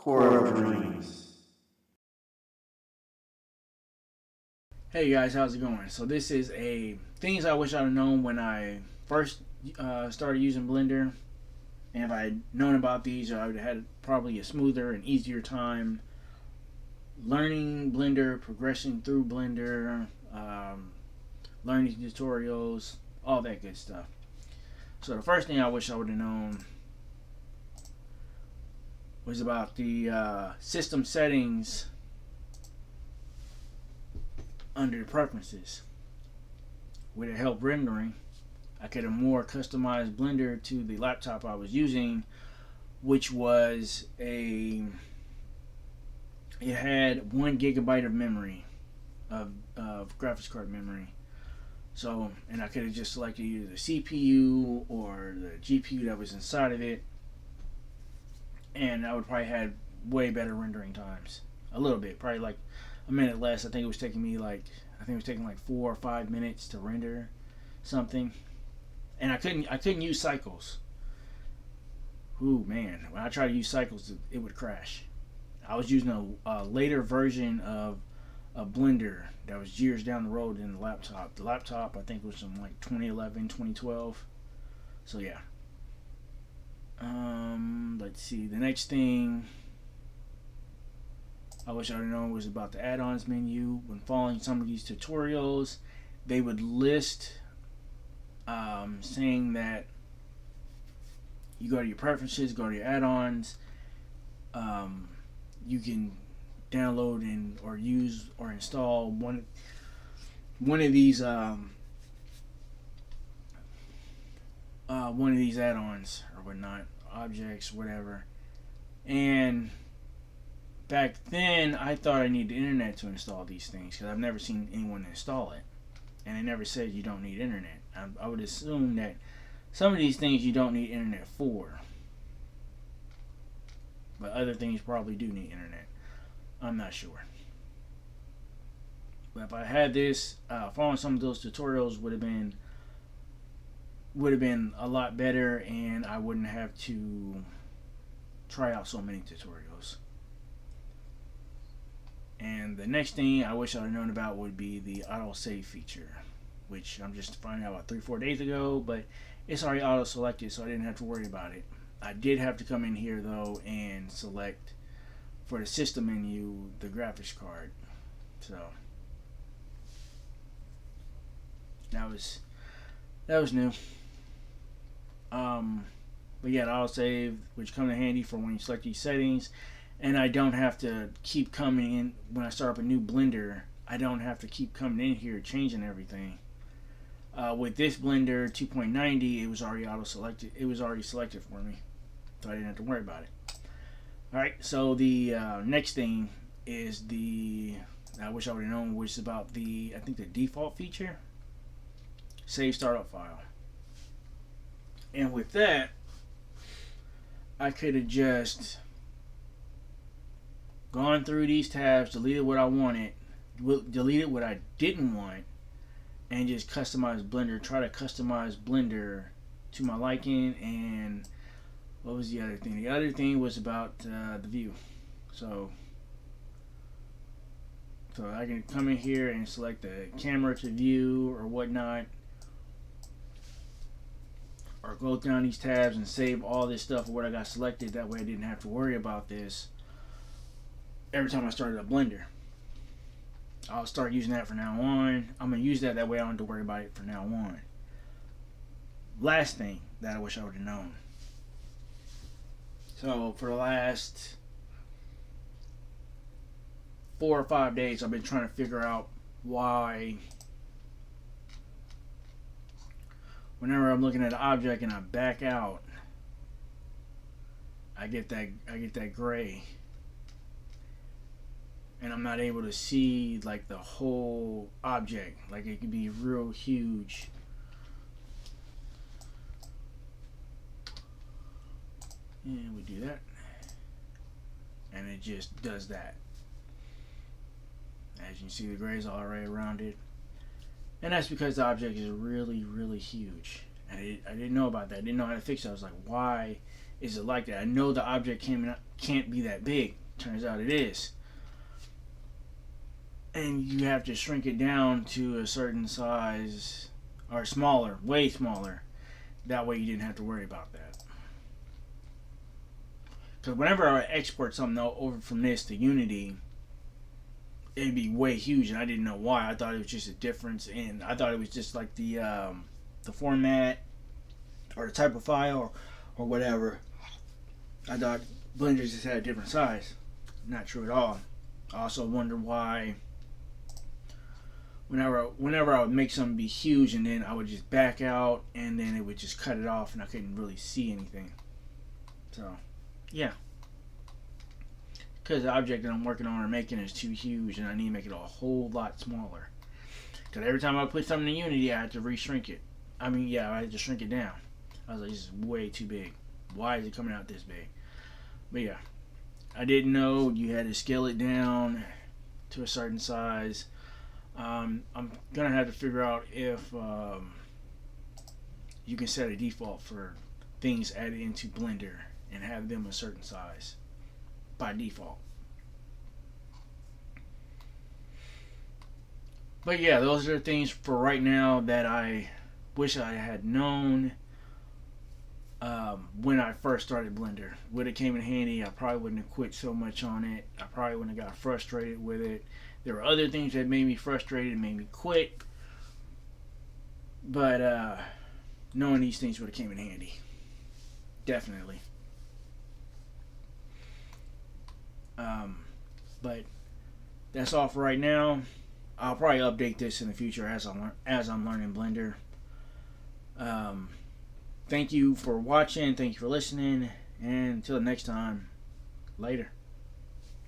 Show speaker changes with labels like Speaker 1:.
Speaker 1: Court of Dreams.
Speaker 2: Hey guys, how's it going? So this is a things I wish I'd have known when I first started using Blender. And if I had known about these, I would have had probably a smoother and easier time learning Blender, progressing through Blender, learning tutorials, all that good stuff. So the first thing I wish I would have known was about the system settings under the preferences. With it help rendering, I could have more customized Blender to the laptop I was using, which was it had 1 gigabyte of memory of graphics card memory. So, and I could have just selected either the CPU or the GPU that was inside of it, and I would probably had way better rendering times. A little bit, probably like a minute less. I think it was taking like 4 or 5 minutes to render something, and I couldn't use cycles. Ooh man, when I tried to use cycles, it would crash. I was using a later version of a Blender that was years down the road in the laptop. The laptop I think was from like 2011, 2012. So yeah. Let's see. The next thing I wish I'd known was about the add-ons menu. When following some of these tutorials, they would list saying that you go to your preferences, go to your add-ons. You can download and or use or install one of these add-ons or whatnot, objects, whatever. And back then, I thought I needed the internet to install these things because I've never seen anyone install it, and it never says you don't need internet. I would assume that some of these things you don't need internet for, but other things probably do need internet. I'm not sure. But if I had this, following some of those tutorials would have been a lot better, and I wouldn't have to try out so many tutorials. And the next thing I wish I'd have known about would be the auto save feature, which I'm just finding out about 3-4 days ago, but it's already auto selected, so I didn't have to worry about it. I did have to come in here though and select for the system menu the graphics card. So that was new. But yeah, the auto save, which comes in handy for when you select these settings, and I don't have to keep coming in when I start up a new Blender. I don't have to keep coming in here changing everything. With this Blender 2.90, it was already auto selected. It was already selected for me, so I didn't have to worry about it. All right, so the next thing is I wish I would have known, which is about I think the default feature, save startup file. And with that, I could have just gone through these tabs, deleted what I wanted, deleted what I didn't want, and just customize Blender. Try to customize Blender to my liking. And what was the other thing? The other thing was about the view. So I can come in here and select the camera to view or whatnot, or go down these tabs and save all this stuff of what I got selected. That way I didn't have to worry about this every time I started a Blender. I'll start using that from now on. I'm going to use that way I don't have to worry about it from now on. Last thing that I wish I would have known. So for the last 4 or 5 days, I've been trying to figure out why whenever I'm looking at an object and I back out, I get that gray, and I'm not able to see like the whole object. Like it could be real huge. And we do that, and it just does that. As you can see, the gray's already around it, and that's because the object is really, really huge. And I didn't know about that. I didn't know how to fix it. I was like, why is it like that? I know the object can't be that big. Turns out it is. And you have to shrink it down to a certain size, or smaller, way smaller. That way you didn't have to worry about that. Because whenever I export something over from this to Unity, it'd be way huge, and I didn't know why. I thought it was just a difference, and I thought it was just like the format or the type of file or whatever. I thought Blender just had a different size. Not true at all. I also wonder why whenever I would make something be huge and then I would just back out and then it would just cut it off and I couldn't really see anything. So, yeah. Because the object that I'm working on or making is too huge and I need to make it a whole lot smaller. Because every time I put something in Unity, I had to re-shrink it. I had to shrink it down. I was like, this is way too big. Why is it coming out this big? But yeah, I didn't know you had to scale it down to a certain size. I'm gonna have to figure out if you can set a default for things added into Blender and have them a certain size by default. But yeah, those are the things for right now that I wish I had known when I first started Blender. Would have came in handy. I probably wouldn't have quit so much on it. I probably wouldn't have got frustrated with it. There were other things that made me frustrated and made me quit. But knowing these things would have came in handy. Definitely. But that's all for right now. I'll probably update this in the future as I'm learning Blender. Thank you for watching. Thank you for listening. And until next time, later.